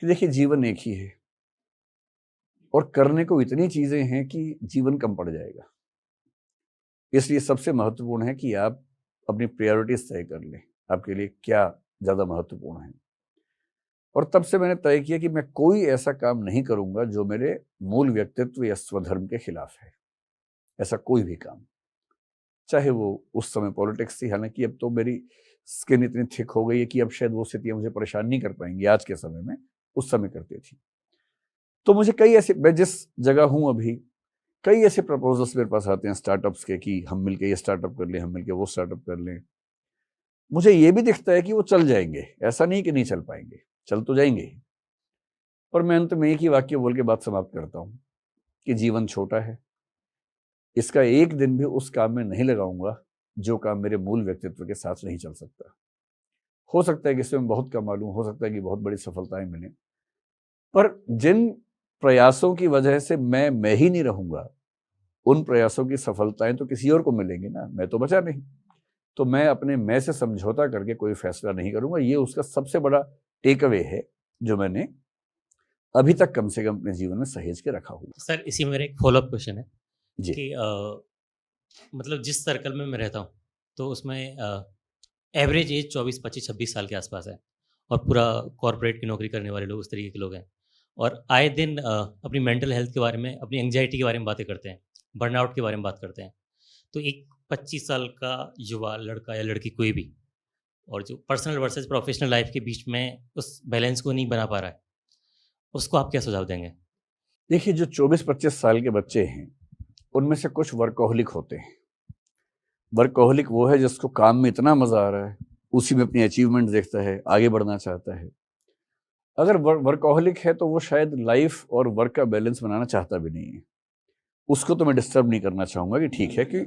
कि देखिए जीवन एक ही है और करने को इतनी चीजें हैं कि जीवन कम पड़ जाएगा। इसलिए सबसे महत्वपूर्ण है कि आप अपनी प्रायोरिटीज तय कर लें, आपके लिए क्या ज्यादा महत्वपूर्ण है। और तब से मैंने तय किया कि मैं कोई ऐसा काम नहीं करूंगा जो मेरे मूल व्यक्तित्व या स्वधर्म के खिलाफ है। ऐसा कोई भी काम, चाहे वो उस समय पॉलिटिक्स थी, हालांकि अब तो मेरी स्किन इतनी थिक हो गई है कि अब शायद वो स्थितियां मुझे परेशान नहीं कर पाएंगी आज के समय में, उस समय करती थी। तो मुझे कई ऐसे, मैं जिस जगह हूं अभी, कई ऐसे प्रपोजल्स मेरे पास आते हैं स्टार्टअप्स के कि हम मिलकर ये स्टार्टअप कर लें, हम मिलकर वो स्टार्टअप कर लें। मुझे ये भी दिखता है कि वो चल जाएंगे, ऐसा नहीं कि नहीं चल पाएंगे, चल तो जाएंगे ही। और मैं अंत में एक ही वाक्य बोल के बात समाप्त करता हूं कि जीवन छोटा है, इसका एक दिन भी उस काम में नहीं लगाऊंगा जो काम मेरे मूल व्यक्तित्व के साथ नहीं चल सकता। हो सकता है कि इसमें बहुत कमा लूं, हो सकता है कि बहुत बड़ी सफलताएं मिलें, पर जिन प्रयासों की वजह से मैं ही नहीं रहूंगा, उन प्रयासों की सफलताएं तो किसी और को मिलेंगी ना, मैं तो बचा नहीं। तो मैं अपने मैं से समझौता करके कोई फैसला नहीं करूंगा। ये उसका सबसे बड़ा टेक अवे है जो मैंने अभी तक कम से कम अपने जीवन में सहेज के रखा हुआ। सर इसी में मेरा एक फॉलोअप क्वेश्चन है जी। कि मतलब जिस सर्कल में मैं रहता हूँ तो उसमें एवरेज एज 24, 25, 26 साल के आसपास है और पूरा कॉर्पोरेट की नौकरी करने वाले लोग उस तरीके के लोग हैं और आए दिन अपनी मेंटल हेल्थ के बारे में, अपनी एंग्जाइटी के बारे में बातें करते हैं, बर्नआउट के बारे में बात करते हैं। तो एक 25 साल का युवा लड़का या लड़की कोई भी, और जो पर्सनल वर्सेस प्रोफेशनल लाइफ के बीच में उस बैलेंस को नहीं बना पा रहा है, उसको आप क्या सुझाव देंगे? देखिए, जो 24-25 साल के बच्चे हैं उनमें से कुछ वर्कोहलिक होते हैं। वर्कोहलिक वो है जिसको काम में इतना मजा आ रहा है, उसी में अपनी अचीवमेंट देखता है, आगे बढ़ना चाहता है। अगर वर्कोहलिक है तो वो शायद लाइफ और वर्क का बैलेंस बनाना चाहता भी नहीं है। उसको तो मैं डिस्टर्ब नहीं करना चाहूंगा कि ठीक है कि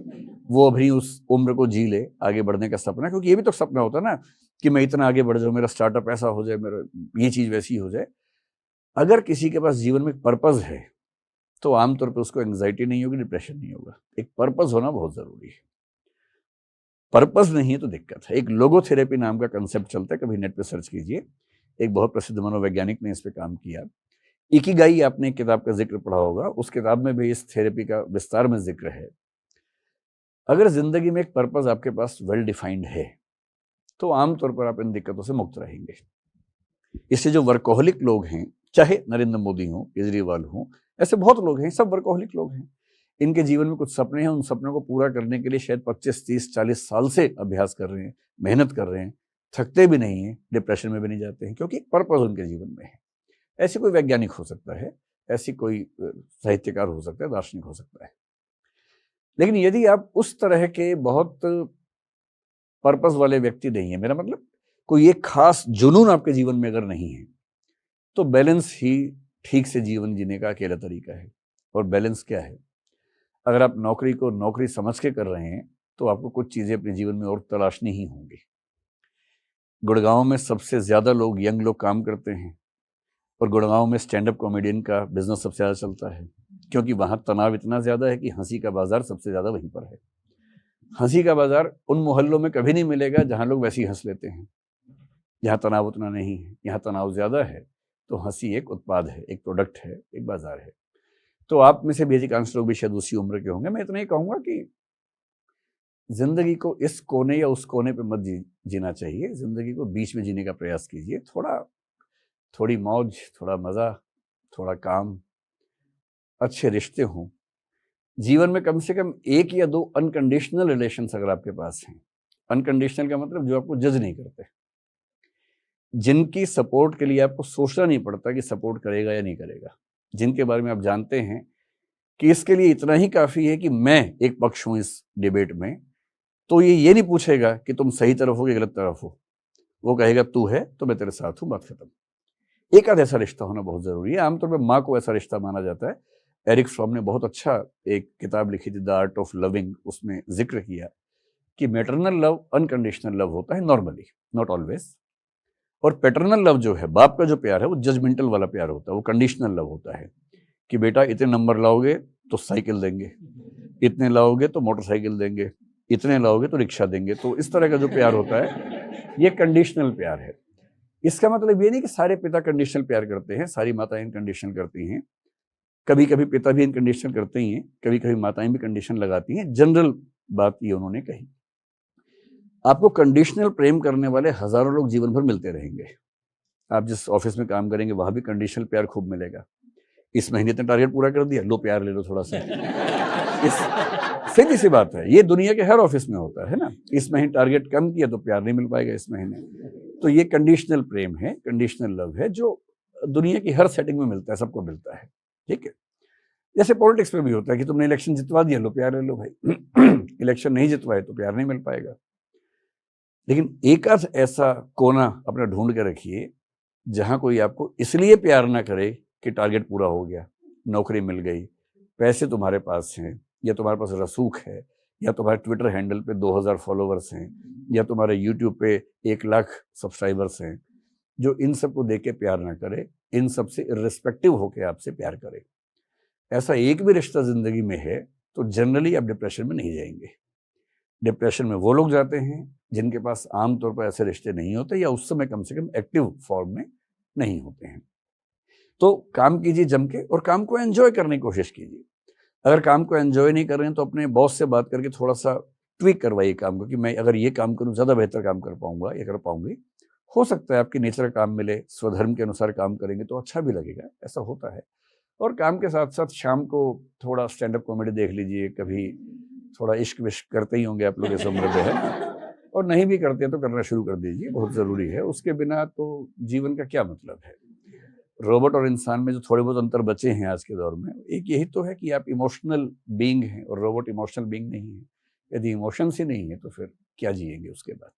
वो अभी उस उम्र को जी ले, आगे बढ़ने का सपना, क्योंकि ये भी तो सपना होता है ना कि मैं इतना आगे बढ़ जाऊं, मेरा स्टार्टअप ऐसा हो जाए, मेरा ये चीज वैसी हो जाए। अगर किसी के पास जीवन में पर्पज है तो आमतौर पर उसको एंग्जाइटी नहीं होगी, डिप्रेशन नहीं होगा। एक पर्पज होना बहुत जरूरी है। पर्पज नहीं है तो दिक्कत है। एक लोगोथेरेपी नाम का कंसेप्ट चलता है, कभी नेट पे सर्च कीजिए। एक बहुत प्रसिद्ध मनोवैज्ञानिक ने इस पे काम किया। इकिगाई आपने एक किताब का जिक्र पढ़ा होगा, उस किताब में भी इस थेरेपी का विस्तार में जिक्र है। अगर जिंदगी में एक पर्पज आपके पास वेल डिफाइंड है तो आमतौर पर आप इन दिक्कतों से मुक्त रहेंगे। इससे जो वर्कोहलिक लोग हैं, चाहे नरेंद्र मोदी हो, केजरीवाल हो, ऐसे बहुत लोग हैं, सब वर्कोहलिक लोग हैं। इनके जीवन में कुछ सपने हैं, उन सपनों को पूरा करने के लिए शायद 25, 30, 40 साल से अभ्यास कर रहे हैं, मेहनत कर रहे हैं, थकते भी नहीं हैं, डिप्रेशन में भी नहीं जाते हैं, क्योंकि पर्पज उनके जीवन में है। ऐसे कोई वैज्ञानिक हो सकता है, ऐसी कोई साहित्यकार हो सकता है, दार्शनिक हो सकता है। लेकिन यदि आप उस तरह के बहुत पर्पस वाले व्यक्ति नहीं है, मेरा मतलब कोई एक खास जुनून आपके जीवन में अगर नहीं है, तो बैलेंस ही ठीक से जीवन जीने का अकेला तरीका है। और बैलेंस क्या है? अगर आप नौकरी को नौकरी समझ के कर रहे हैं तो आपको कुछ चीजें अपने जीवन में और तलाशनी ही होंगी। गुड़गांव में सबसे ज्यादा लोग, यंग लोग काम करते हैं और गुड़गांव में स्टैंड अप कॉमेडियन का बिजनेस सबसे ज्यादा चलता है, क्योंकि वहां तनाव इतना ज्यादा है कि हंसी का बाजार सबसे ज्यादा वहीं पर है। हंसी का बाजार उन मोहल्लों में कभी नहीं मिलेगा जहां लोग वैसे ही हंस लेते हैं, जहां तनाव उतना नहीं है। यहाँ तनाव ज्यादा है तो हंसी एक उत्पाद है, एक प्रोडक्ट है, एक बाजार है। तो आप में से भी अधिकांश लोग भी शायद उसी उम्र के होंगे। मैं इतना ही कहूंगा कि जिंदगी को इस कोने या उस कोने पे मत जीना चाहिए, जिंदगी को बीच में जीने का प्रयास कीजिए। थोड़ी मौज, थोड़ा मजा, थोड़ा काम, अच्छे रिश्ते हों जीवन में। कम से कम एक या दो अनकंडीशनल रिलेशंस अगर आपके पास हैं, अनकंडीशनल का मतलब जो आपको जज नहीं करते, जिनकी सपोर्ट के लिए आपको सोचना नहीं पड़ता कि सपोर्ट करेगा या नहीं करेगा, जिनके बारे में आप जानते हैं कि इसके लिए इतना ही काफी है कि मैं एक पक्ष हूं इस डिबेट में, तो ये नहीं पूछेगा कि तुम सही तरफ हो कि गलत तरफ हो, वो कहेगा तू है तो मैं तेरे साथ हूं, बात खत्म। एक आध ऐसा रिश्ता होना बहुत जरूरी है। आमतौर पर माँ को ऐसा रिश्ता माना जाता है। एरिक फ्रॉम ने बहुत अच्छा एक किताब लिखी थी, द आर्ट ऑफ लविंग, उसमें जिक्र किया कि मैटरनल लव अनकंडीशनल लव होता है नॉर्मली, नॉट ऑलवेज। और पैटर्नल लव जो है, बाप का जो प्यार है, वो जजमेंटल वाला प्यार होता है, वो कंडीशनल लव होता है कि बेटा इतने नंबर लाओगे तो साइकिल देंगे, इतने लाओगे तो मोटरसाइकिल देंगे, इतने लाओगे तो रिक्शा देंगे। तो इस तरह का जो प्यार होता है ये कंडीशनल प्यार है। इसका मतलब ये नहीं कि सारे पिता कंडीशनल प्यार करते हैं, सारी माताएं अनकंडीशनल करती हैं। कभी कभी पिता भी अनकंडीशनल करते ही हैं, कभी कभी माताएं भी कंडीशन लगाती हैं। जनरल बात ये उन्होंने कही। आपको कंडीशनल प्रेम करने वाले हजारों लोग जीवन भर मिलते रहेंगे। आप जिस ऑफिस में काम करेंगे वहां भी कंडीशनल प्यार खूब मिलेगा। इस महीने तो टारगेट पूरा कर दिया, लो प्यार ले लो थोड़ा सा। सीधी सी बात है, ये दुनिया के हर ऑफिस में होता है ना। इस महीने टारगेट कम किया तो प्यार नहीं मिल पाएगा इस महीने। तो ये कंडीशनल प्रेम है, कंडीशनल लव है, जो दुनिया की हर सेटिंग में मिलता है, सबको मिलता है। ठीक है, जैसे पॉलिटिक्स में भी होता है कि तुमने इलेक्शन जितवा दिया, लो प्यार ले लो भाई। इलेक्शन नहीं जितवाए तो प्यार नहीं मिल पाएगा। लेकिन एक आध ऐसा कोना अपना ढूंढ के रखिए जहां कोई आपको इसलिए प्यार ना करे कि टारगेट पूरा हो गया, नौकरी मिल गई, पैसे तुम्हारे पास हैं, या तुम्हारे पास रसूख है, या तुम्हारे ट्विटर हैंडल पे 2000 फॉलोवर्स हैं, या तुम्हारे यूट्यूब पे 1 लाख सब्सक्राइबर्स हैं, जो इन सबको देख के प्यार ना करे, इन सब से इर्रिस्पेक्टिव होके आपसे प्यार करे। ऐसा एक भी रिश्ता जिंदगी में है तो जनरली आप डिप्रेशन में नहीं जाएंगे। डिप्रेशन में वो लोग जाते हैं जिनके पास आमतौर पर ऐसे रिश्ते नहीं होते, या उस समय कम से कम एक्टिव फॉर्म में नहीं होते हैं। तो काम कीजिए जम के, और काम को एंजॉय करने की कोशिश कीजिए। अगर काम को एंजॉय नहीं कर रहे हैं तो अपने बॉस से बात करके थोड़ा सा ट्विक करवाइए काम को, कि मैं अगर ये काम करूँ ज़्यादा बेहतर काम कर पाऊंगा या कर पाऊंगी। हो सकता है आपकी नेचर का काम मिले, स्वधर्म के अनुसार काम करेंगे तो अच्छा भी लगेगा, ऐसा होता है। और काम के साथ साथ शाम को थोड़ा स्टैंड अप कॉमेडी देख लीजिए, कभी थोड़ा इश्क विश्क करते ही होंगे आप लोग इस उम्र पे, है ना। और नहीं भी करते तो करना शुरू कर दीजिए, बहुत ज़रूरी है। उसके बिना तो जीवन का क्या मतलब है। रोबोट और इंसान में जो थोड़े बहुत अंतर बचे हैं आज के दौर में, एक यही तो है कि आप इमोशनल बीइंग हैं और रोबोट इमोशनल बीइंग नहीं है। यदि इमोशंस ही नहीं है तो फिर क्या जिएंगे उसके बाद।